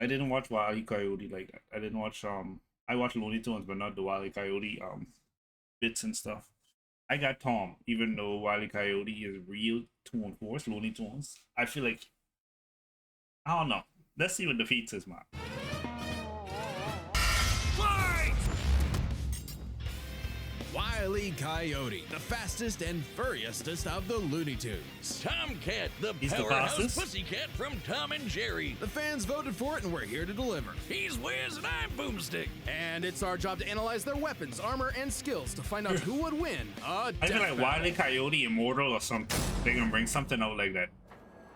I didn't watch Wile E. Coyote like that. I didn't watch I watched Looney Tunes, but not the Wile E. Coyote bits and stuff. I got Tom, even though Wile E. Coyote is real Toon Force, Looney Tunes. I feel like I don't know. Let's see what defeats his man. Wile E. Coyote, the fastest and furriestest of the Looney Tunes. Tomcat, the He's the powerhouse fastest? pussycat from Tom and Jerry. The fans voted for it and we're here to deliver. He's Wiz and I'm Boomstick. And it's our job to analyze their weapons, armor, and skills to find out who would win a I feel death like Wile E. Coyote Immortal or something. They're gonna bring something out like that.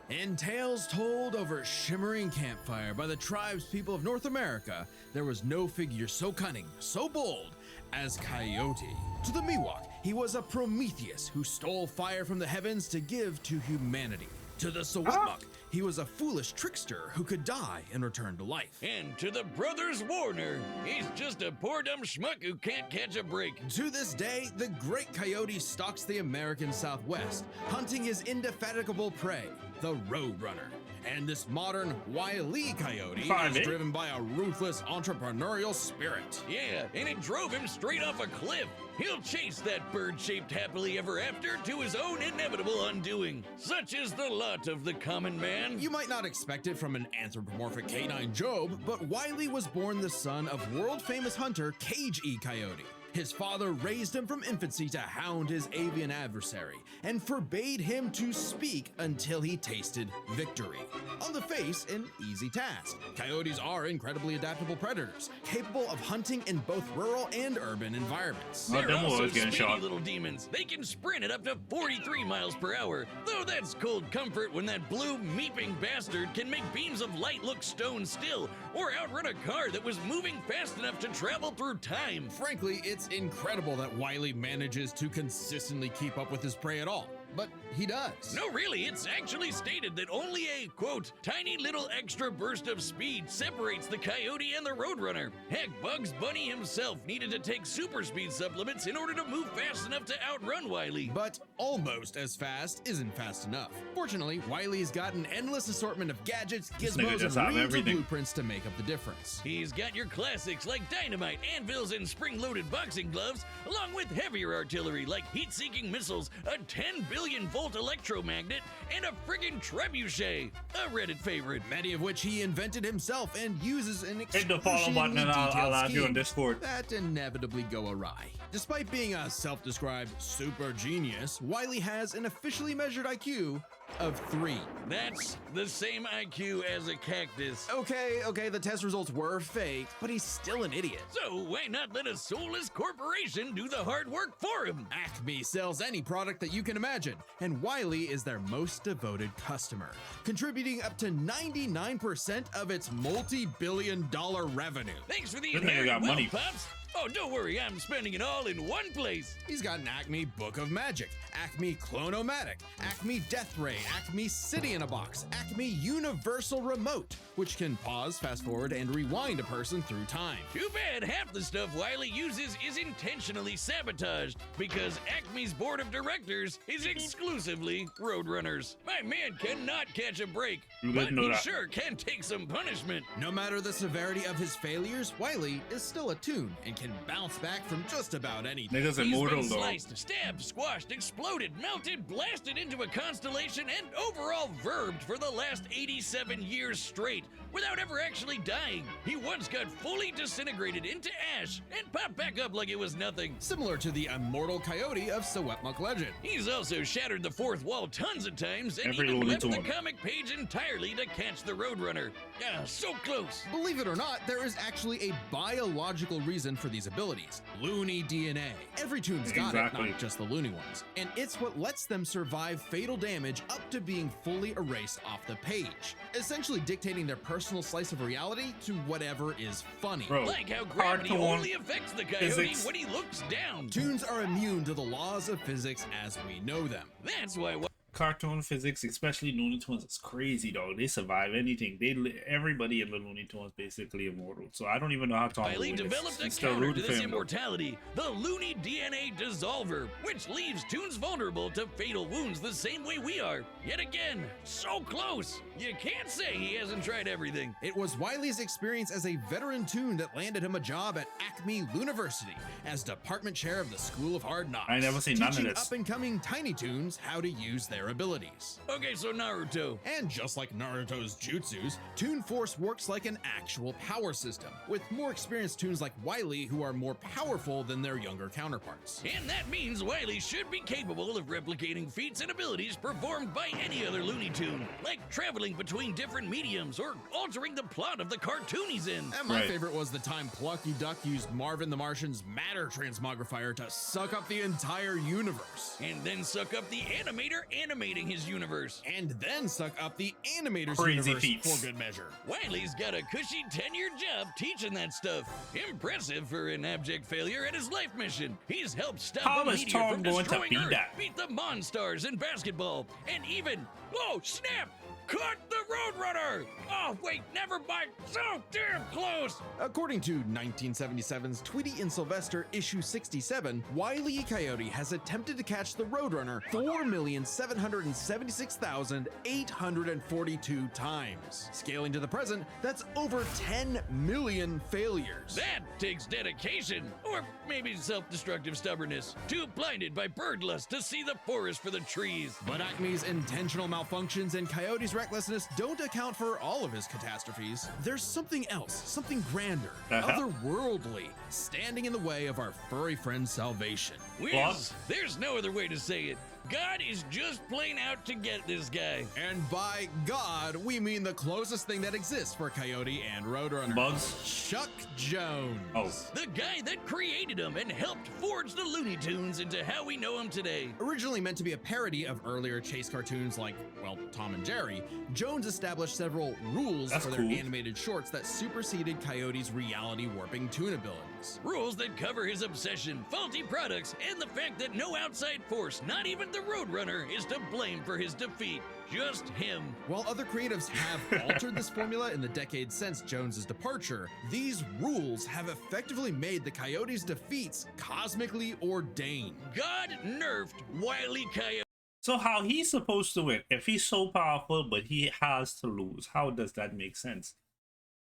In tales told over a shimmering campfire by the tribes people of North America, there was no figure so cunning, so bold as Coyote. To the Miwok, he was a Prometheus who stole fire from the heavens to give to humanity. To the Sawatmuk, he was a foolish trickster who could die and return to life. And to the brothers Warner, he's just a poor dumb schmuck who can't catch a break. To this day, the great Coyote stalks the American Southwest, hunting his indefatigable prey, the Roadrunner. And this modern Wile E. Coyote Fine, is eh? driven by a ruthless entrepreneurial spirit. Yeah, and it drove him straight off a cliff. He'll chase that bird-shaped happily ever after to his own inevitable undoing. Such is the lot of the common man. You might not expect it from an anthropomorphic canine Job, but Wile E. was born the son of world-famous hunter Cage E. Coyote. His father raised him from infancy to hound his avian adversary and forbade him to speak until he tasted victory. On the face, an easy task. Coyotes are incredibly adaptable predators, capable of hunting in both rural and urban environments. Oh, They're them also was getting speedy shot. little demons. They can sprint at up to 43 miles per hour, though that's cold comfort when that blue meeping bastard can make beams of light look stone still or outrun a car that was moving fast enough to travel through time. Frankly, it's incredible that Wile E. manages to consistently keep up with his prey at all, but he does. No, really, it's actually stated that only a, quote, tiny little extra burst of speed separates the Coyote and the Roadrunner. Heck, Bugs Bunny himself needed to take super speed supplements in order to move fast enough to outrun Wile E. But almost as fast isn't fast enough. Fortunately, Wile E.'s got an endless assortment of gadgets, This nigga gizmos, just and have reams of everything. blueprints to make up the difference. He's got your classics like dynamite, anvils, and spring-loaded boxing gloves, along with heavier artillery like heat-seeking missiles, a 10 billion volt electromagnet, and a friggin' trebuchet, a Reddit favorite. Many of which he invented himself and uses an Hit the follow button and I'll detailed add you on scheme Discord. that inevitably go awry. Despite being a self-described super genius, Wile E. has an officially measured IQ of 3. That's the same IQ as a cactus. Okay, the test results were fake, but he's still an idiot. So why not let a soulless corporation do the hard work for him? Acme sells any product that you can imagine, and Wile E. is their most devoted customer, contributing up to 99% of its multi-billion-dollar revenue. Thanks for the This nigga inherent got wealth, money. Pops. Oh, don't worry, I'm spending it all in one place. He's got an Acme Book of Magic, Acme Clonomatic, Acme Death Ray, Acme City in a Box, Acme Universal Remote, which can pause, fast forward, and rewind a person through time. Too bad half the stuff Wile E uses is intentionally sabotaged because Acme's board of directors is exclusively Roadrunners. My man cannot catch a break, You but didn't know he that. sure can take some punishment. No matter the severity of his failures, Wile E. is still a tune and can bounce back from just about anything. Niggas He's immortal been though. sliced, stabbed, squashed, exploded, melted, blasted into a constellation, and overall verbed for the last 87 years straight without ever actually dying. He once got fully disintegrated into ash and popped back up like it was nothing. Similar to the immortal Coyote of Sawatmuk legend. He's also shattered the fourth wall tons of times and Every even Looney left the Tune. comic page entirely to catch the Roadrunner. Ah, so close. Believe it or not, there is actually a biological reason for these abilities. Looney DNA. Every tune's got Exactly. it, not just the Looney ones. And it's what lets them survive fatal damage up to being fully erased off the page, essentially dictating their personal slice of reality to whatever is funny. Bro, Like how gravity cartoon only affects the coyote physics. when he looks down. Tunes are immune to the laws of physics as we know them. That's why cartoon physics, especially Looney Tunes, is crazy, dog. They survive anything. Everybody in the Looney Tunes basically immortal. So I don't even know how Tom Wile developed a counter to this immortality, the Looney DNA Dissolver, which leaves Toons vulnerable to fatal wounds the same way we are. Yet again, so close. You can't say he hasn't tried everything. It was Wile's experience as a veteran Toon that landed him a job at Acme University as department chair of the School of Hard Knocks. I never seen none of this. Up-and-coming Tiny Toons how to use their abilities. Okay, so Naruto. And just like Naruto's jutsus, Toon Force works like an actual power system, with more experienced Toons like Wile who are more powerful than their younger counterparts. And that means Wile should be capable of replicating feats and abilities performed by any other Looney Tune, like traveling between different mediums or altering the plot of the cartoon he's in. And my favorite was the time Plucky Duck used Marvin the Martian's matter transmogrifier to suck up the entire universe. And then suck up the animator animating his universe. And then suck up the animator's Crazy universe feats. for good measure. Wile's got a cushy 10-year job teaching that stuff. Impressive for an abject failure at his life mission. He's helped stop How a is meteor Tom from going to destroying beat Earth, that? beat the Monstars in basketball, and even, oh snap, caught the Roadrunner! Oh wait, never mind, so damn close! According to 1977's Tweety and Sylvester issue 67, Wile E. Coyote has attempted to catch the Roadrunner 4,776,842 times. Scaling to the present, that's over 10 million failures. That takes dedication, or maybe self-destructive stubbornness, too blinded by bird lust to see the forest for the trees. But Acme's intentional malfunctions and Coyote's recklessness don't account for all of his catastrophes. There's something else, something grander, otherworldly, standing in the way of our furry friend's salvation. Wiz, there's no other way to say it. God is just plain out to get this guy. And by God, we mean the closest thing that exists for Coyote and Roadrunner. Bugs? Chuck Jones. Oh. The guy that created him and helped forge the Looney Tunes into how we know him today. Originally meant to be a parody of earlier chase cartoons like, well, Tom and Jerry, Jones established several rules for their animated shorts that superseded Coyote's reality warping Toon abilities. Rules that cover his obsession, faulty products, and the fact that no outside force, not even the Roadrunner, is to blame for his defeat. Just him. While other creatives have altered this formula in the decades since Jones's departure, these rules have effectively made the Coyote's defeats cosmically ordained. God nerfed Wile E. Coyote. So how he's supposed to win if he's so powerful but he has to lose? How does that make sense?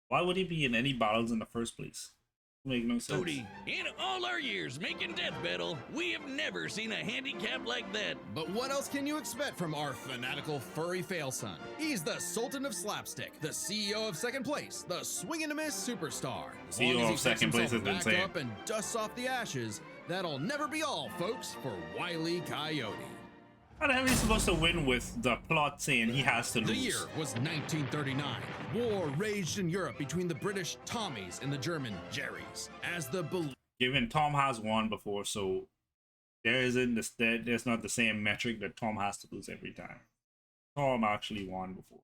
Why would he be in any battles in the first place? Make no sense. In all our years making Death Battle, we have never seen a handicap like that. But what else can you expect from our fanatical furry fail son? He's the Sultan of Slapstick, the CEO of Second Place, the swing and a miss superstar. As long as he Second Place has been back saying. up and dusts off the ashes, that'll never be all, folks, for Wile E. Coyote. How the hell is he supposed to win with the plot saying he has to lose? The year was 1939. War raged in Europe between the British Tommies and the German Jerrys. As the Given Tom has won before, so there's not the same metric that Tom has to lose every time. Tom actually won before.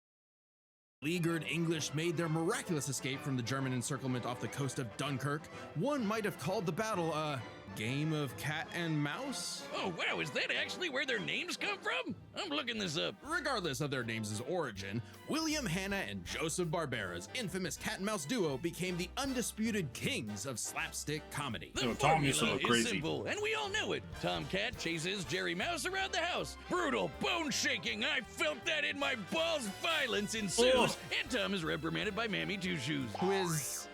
beleaguered English made their miraculous escape from the German encirclement off the coast of Dunkirk, one might have called the battle a game of cat and mouse? Oh wow, is that actually where their names come from? I'm looking this up. Regardless of their names' origin, William Hanna and Joseph Barbera's infamous cat and mouse duo became the undisputed kings of slapstick comedy. The Tom used to formula look is crazy. simple, and we all know it. Tom Cat chases Jerry Mouse around the house. Brutal, bone-shaking, I felt that in my balls. Violence ensues, Oh. and Tom is reprimanded by Mammy Two Shoes. Who is,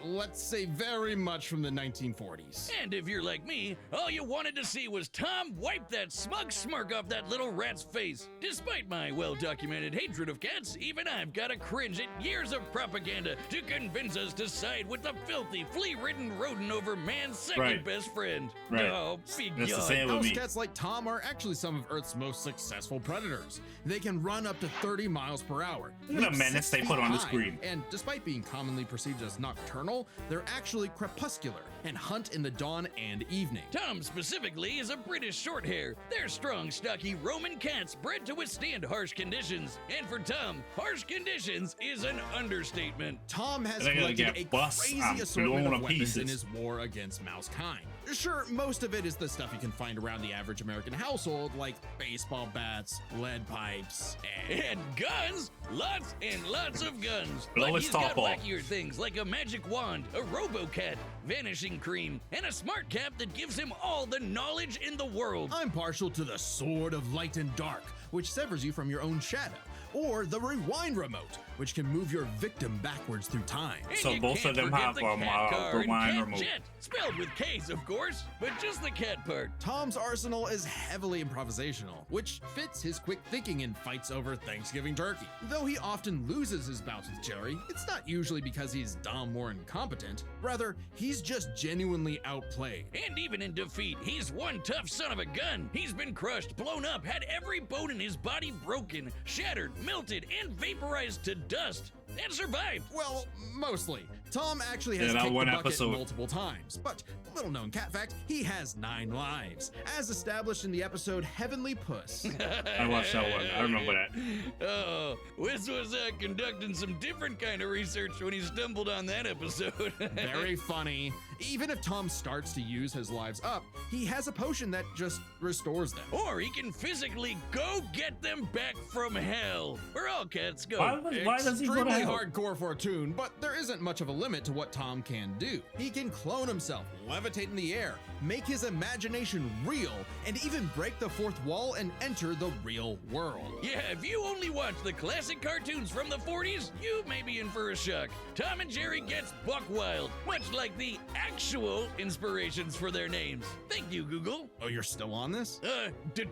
let's say, very much from the 1940s. And if you're like me, all you wanted to see was Tom wipe that smug smirk off that little rat's face. Despite my well-documented hatred of cats, even I've got to cringe at years of propaganda to convince us to side with the filthy, flea-ridden rodent over man's second Right. best friend. Right. Oh, be That's the gone. same with House me. cats like Tom are actually some of Earth's most successful predators. They can run up to 30 miles per hour. Look at the leap menace 6 they put feet on the high, screen. And despite being commonly perceived as nocturnal, they're actually crepuscular and hunt in the dawn and evening. Tom specifically is a British shorthair. They're strong, stocky Roman cats bred to withstand harsh conditions. And for Tom, harsh conditions is an understatement. Tom has They're gonna collected get a bust crazy and assortment blown of to weapons in pieces. his war against mousekind. Sure, most of it is the stuff you can find around the average American household, like baseball bats, lead pipes, And guns! Lots and lots of guns. Blow But his he's got top off. wackier things like a magic wand, a robo-cat, vanishing cream, and a smart cap that gives him all the knowledge in the world. I'm partial to the Sword of Light and Dark, which severs you from your own shadow, or the Rewind Remote, which can move your victim backwards through time. And So you both can't of them forget have the cat car and rewind cat remote. jet, spelled with K's, of course, but just the cat part. Tom's arsenal is heavily improvisational, which fits his quick thinking in fights over Thanksgiving turkey. Though he often loses his bouts with Jerry, it's not usually because he's dumb or incompetent. Rather, he's just genuinely outplayed. And even in defeat, he's one tough son of a gun. He's been crushed, blown up, had every bone in his body broken, shattered, melted, and vaporized to dust, and survived. Well, mostly. Tom actually has Yeah, that kicked one the bucket episode. multiple times, but little known cat fact, he has 9 lives, as established in the episode Heavenly Puss. I watched that one. I remember that. Oh, Wiz was conducting some different kind of research when he stumbled on that episode. Very funny. Even if Tom starts to use his lives up, he has a potion that just restores them. Or he can physically go get them back from hell, where all cats go. Why does he go to Extremely hell? hardcore for a tune, but there isn't much of a limit to what Tom can do. He can clone himself, levitate in the air, make his imagination real, and even break the fourth wall and enter the real world. Yeah, if you only watch the classic cartoons from the 40s, you may be in for a shock. Tom and Jerry gets buck wild, much like the actual inspirations for their names. Thank you, Google. Oh, you're still on this?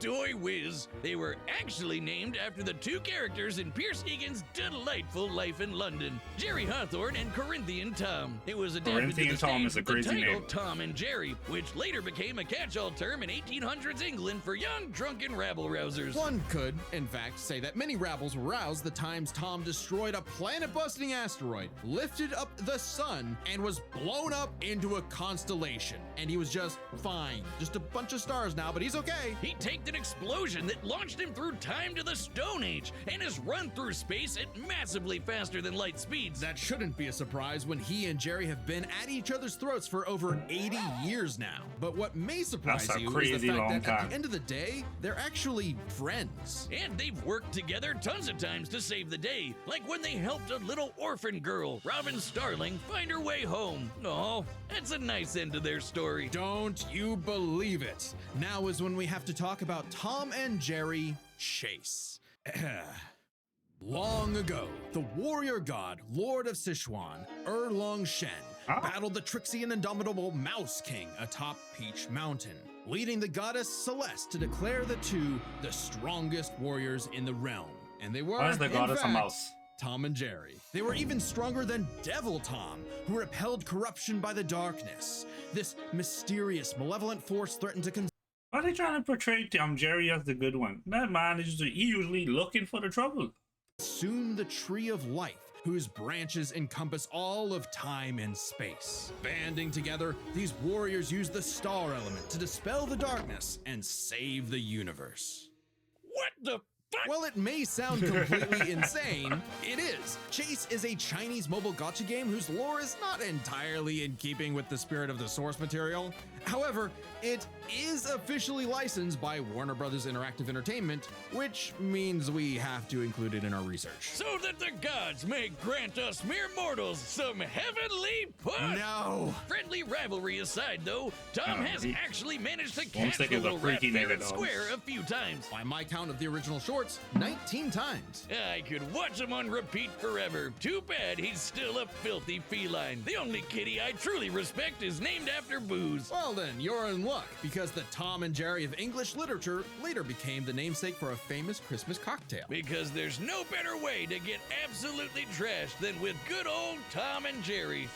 Toy Whiz. They were actually named after the 2 characters in Pierce Egan's delightful life in London, Jerry Hawthorne and Corinthian Tom. It was adapted Corinthian to the Tom stage is a with the crazy title name. Tom and Jerry, which later became a catch-all term in 1800s England for young drunken rabble-rousers. One could, in fact, say that many rabbles were roused the times Tom destroyed a planet-busting asteroid, lifted up the sun, and was blown up into a constellation. And he was just fine. Just a bunch of stars now, but he's okay. He taked an explosion that launched him through time to the Stone Age and has run through space at massively faster than light speeds. That shouldn't be a surprise when he and Jerry have been at each other's throats for over 80 years now. But what may surprise That's a you is crazy the fact long that at time. the end of the day, they're actually friends. And they've worked together tons of times to save the day, like when they helped a little orphan girl, Robin Starling, find her way home. Oh, that's a nice end to their story. Don't you believe it? Now is when we have to talk about Tom and Jerry Chase. Long ago, the warrior god, Lord of Sichuan, Erlong Shen, battled the tricksy and indomitable Mouse King atop Peach Mountain, leading the goddess Celeste to declare the two the strongest warriors in the realm. And they were, Why is the in goddess a fact, mouse? Tom and Jerry. They were even stronger than Devil Tom, who repelled corruption by the darkness. This mysterious, malevolent force threatened to Why are they trying to portray Jerry as the good one? That man is usually looking for the trouble. consume the Tree of Life, whose branches encompass all of time and space. Banding together, these warriors use the star element to dispel the darkness and save the universe. What the fuck? While it may sound completely insane, it is. Chase is a Chinese mobile gacha game whose lore is not entirely in keeping with the spirit of the source material. However, it is officially licensed by Warner Brothers Interactive Entertainment, which means we have to include it in our research. So that the gods may grant us mere mortals some heavenly push. No! Friendly rivalry aside, though, Tom has actually managed to catch Homesick the is a little rat freaky fair nigga, and dog. square a few times. By my count of the original shorts, 19 times. I could watch him on repeat forever. Too bad he's still a filthy feline. The only kitty I truly respect is named after booze. Well then, you're in luck, because the Tom and Jerry of English literature later became the namesake for a famous Christmas cocktail. Because there's no better way to get absolutely trashed than with good old Tom and Jerry.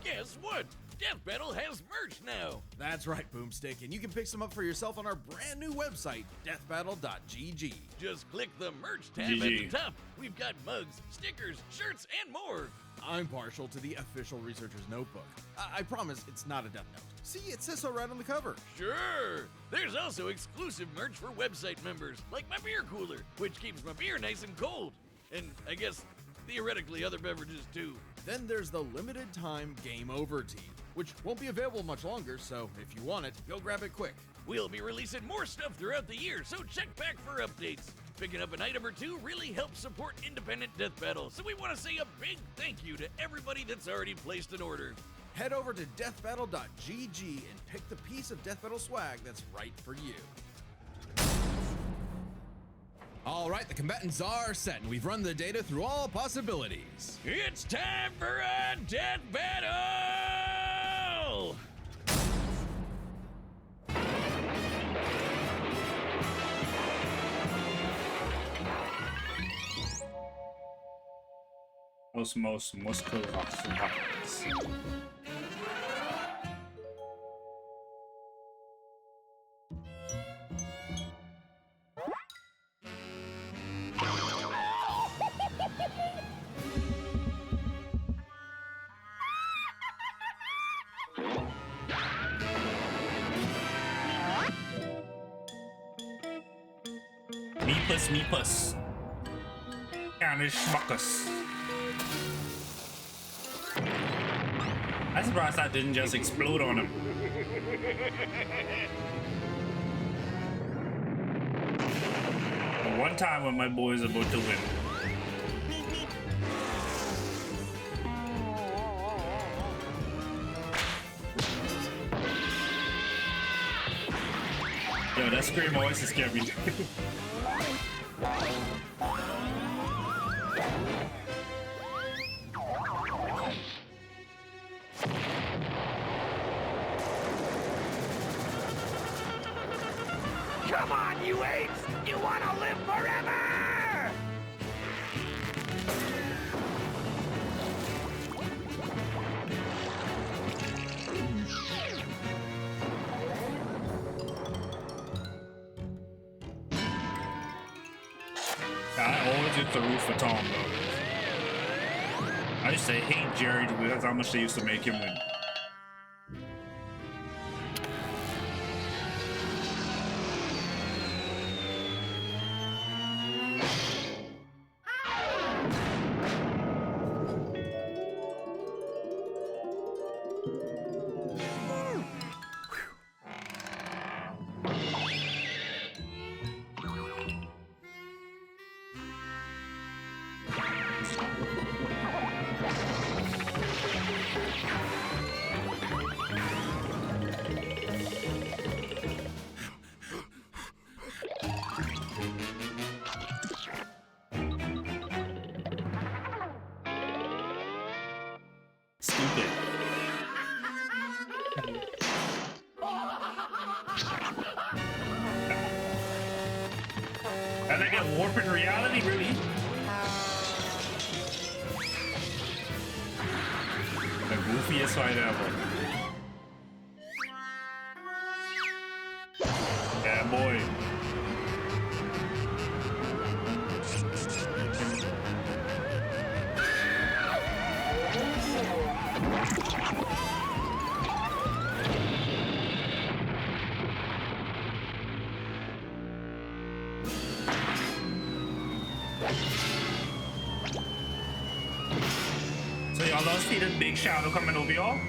Guess what? Death Battle has merch now. That's right, Boomstick, and you can pick some up for yourself on our brand new website, deathbattle.gg. Just click the merch tab GG. at the top. We've got mugs, stickers, shirts, and more. I'm partial to the official researcher's notebook. I promise it's not a death note. See, it says so right on the cover. Sure. There's also exclusive merch for website members, like my beer cooler, which keeps my beer nice and cold. And I guess, theoretically, other beverages too. Then there's the limited time Game Over team, which won't be available much longer, so if you want it, go grab it quick. We'll be releasing more stuff throughout the year, so check back for updates. Picking up an item or two really helps support independent death battle, so we want to say a big thank you to everybody that's already placed an order. Head over to deathbattle.gg and pick the piece of Death Battle swag that's right for you. All right, the combatants are set, and we've run the data through all possibilities. It's time for a death battle! Most muscle rocks. Meepus. Counter schmuckus. I'm surprised that didn't just explode on him. One time when my boy is about to win. Yo, that scream always scared me. Come on, you apes! You wanna live forever! I always used to root for Tom, though. I used to hate Jerry because that's how much they used to make him win. Stupid. And I get warping reality, really? The goofiest fight ever. Yeah, boy. So y'all don't see this big shadow coming over y'all?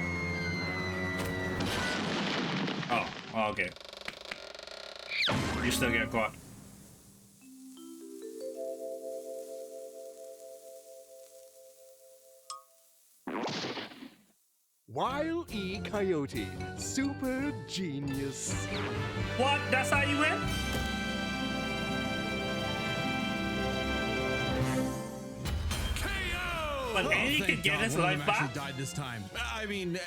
Oh, okay. You still get caught. Wile E. Coyote, super genius. What? That's how you win? But Andy could get his life back. Died this time. I mean,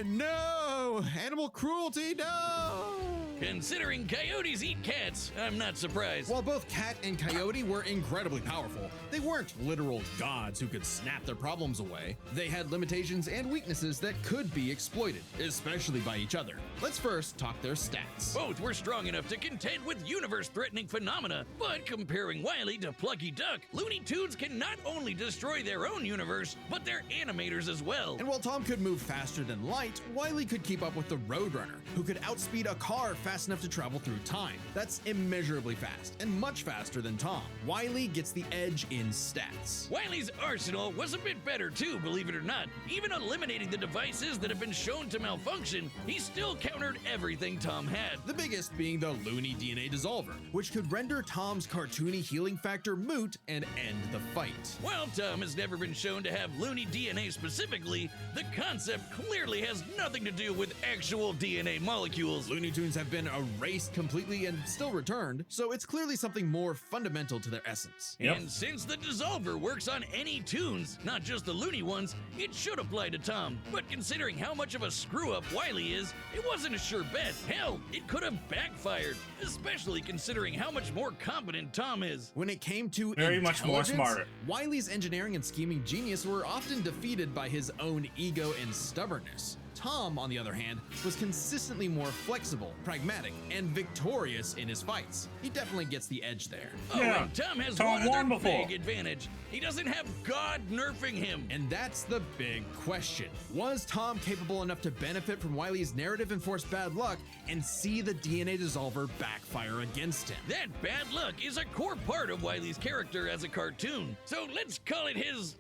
no! Animal cruelty, no! Considering coyotes eat cats, I'm not surprised. While both Cat and Coyote were incredibly powerful, they weren't literal gods who could snap their problems away. They had limitations and weaknesses that could be exploited, especially by each other. Let's first talk their stats. Both were strong enough to contend with universe-threatening phenomena, but comparing Wile to Plucky Duck, Looney Tunes can not only destroy their own universe, but their animators as well. And while Tom could move faster than light, Wile could keep up with the Roadrunner, who could outspeed a car fast enough to travel through time. That's immeasurably fast, and much faster than Tom. Wile gets the edge in stats. Wile's arsenal was a bit better too, believe it or not. Even eliminating the devices that have been shown to malfunction, he still countered everything Tom had. The biggest being the Looney DNA Dissolver, which could render Tom's cartoony healing factor moot and end the fight. While Tom has never been shown to have Looney DNA specifically, the concept clearly has nothing to do with actual DNA molecules. Looney Tunes have been erased completely and still returned, so it's clearly something more fundamental to their essence. Yep. And since the Dissolver works on any tunes, not just the Looney ones, it should apply to Tom. But considering how much of a screw-up Wile is, it wasn't a sure bet. Hell, it could have backfired, especially considering how much more competent Tom is. When it came to Very much more intelligence, smarter. Wile's engineering and scheming genius were often defeated by his own ego and stubbornness. Tom, on the other hand, was consistently more flexible, pragmatic, and victorious in his fights. He definitely gets the edge there. Oh, Yeah, and Tom has Tom one won other before. big advantage. He doesn't have God nerfing him. And that's the big question. Was Tom capable enough to benefit from Wile's narrative-enforced bad luck and see the DNA Dissolver backfire against him? That bad luck is a core part of Wile's character as a cartoon. So let's call it his,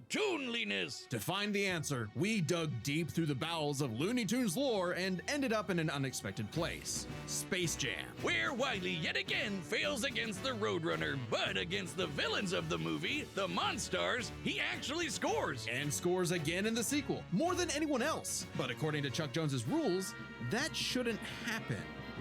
toonliness. To find the answer, we dug deep through the bowels of Looney Tunes lore and ended up in an unexpected place: Space Jam. Where Wile yet again fails against the Roadrunner, but against the villains of the movie, the Monstars, he actually scores. And scores again in the sequel, more than anyone else. But according to Chuck Jones's rules, that shouldn't happen,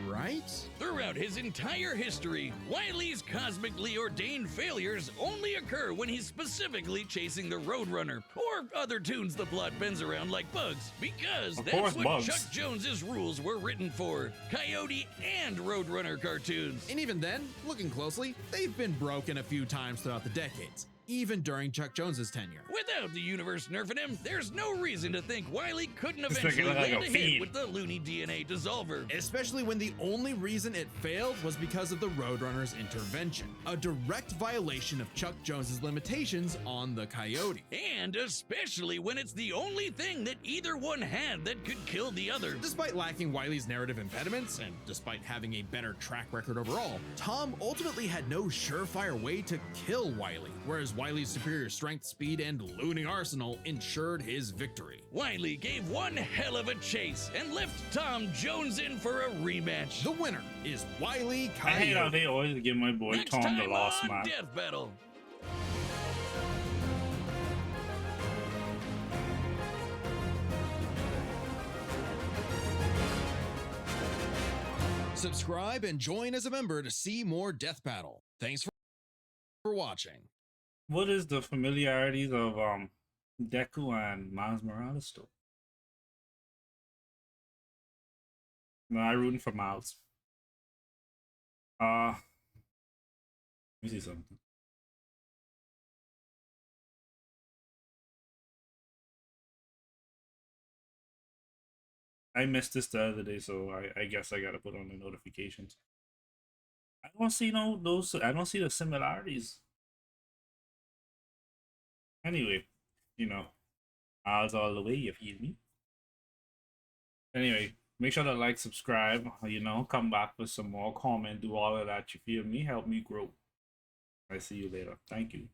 right? Throughout his entire history, Wile's cosmically ordained failures only occur when he's specifically chasing the Roadrunner, or other tunes the plot bends around like Bugs, because Of that's course, what Bugs. Chuck Jones's rules were written for: Coyote and Roadrunner cartoons. And even then, looking closely, they've been broken a few times throughout the decades, even during Chuck Jones's tenure. Without the universe nerfing him, there's no reason to think Wile couldn't Just eventually like a land a hit fiend. with the Looney DNA Dissolver. Especially when the only reason it failed was because of the Roadrunner's intervention, a direct violation of Chuck Jones's limitations on the Coyote. And especially when it's the only thing that either one had that could kill the other. Despite lacking Wile's narrative impediments, and despite having a better track record overall, Tom ultimately had no surefire way to kill Wile, whereas Wile's superior strength, speed, and looting arsenal ensured his victory. Wile gave one hell of a chase and left Tom Jones in for a rematch. The winner is Wile I hate how Coyote. they always give my boy Next Tom the time lost on man. Death Battle. Subscribe and join as a member to see more Death Battle. Thanks for watching. What is the familiarities of Deku and Miles Morales though? No, I rooting for Miles. Let me see something. I missed this the other day, so I guess I gotta put on the notifications. I don't see I don't see the similarities. Anyway, Miles all the way, you feel me? Anyway, make sure to like, subscribe, come back with some more, comment, do all of that, you feel me? Help me grow. I see you later. Thank you.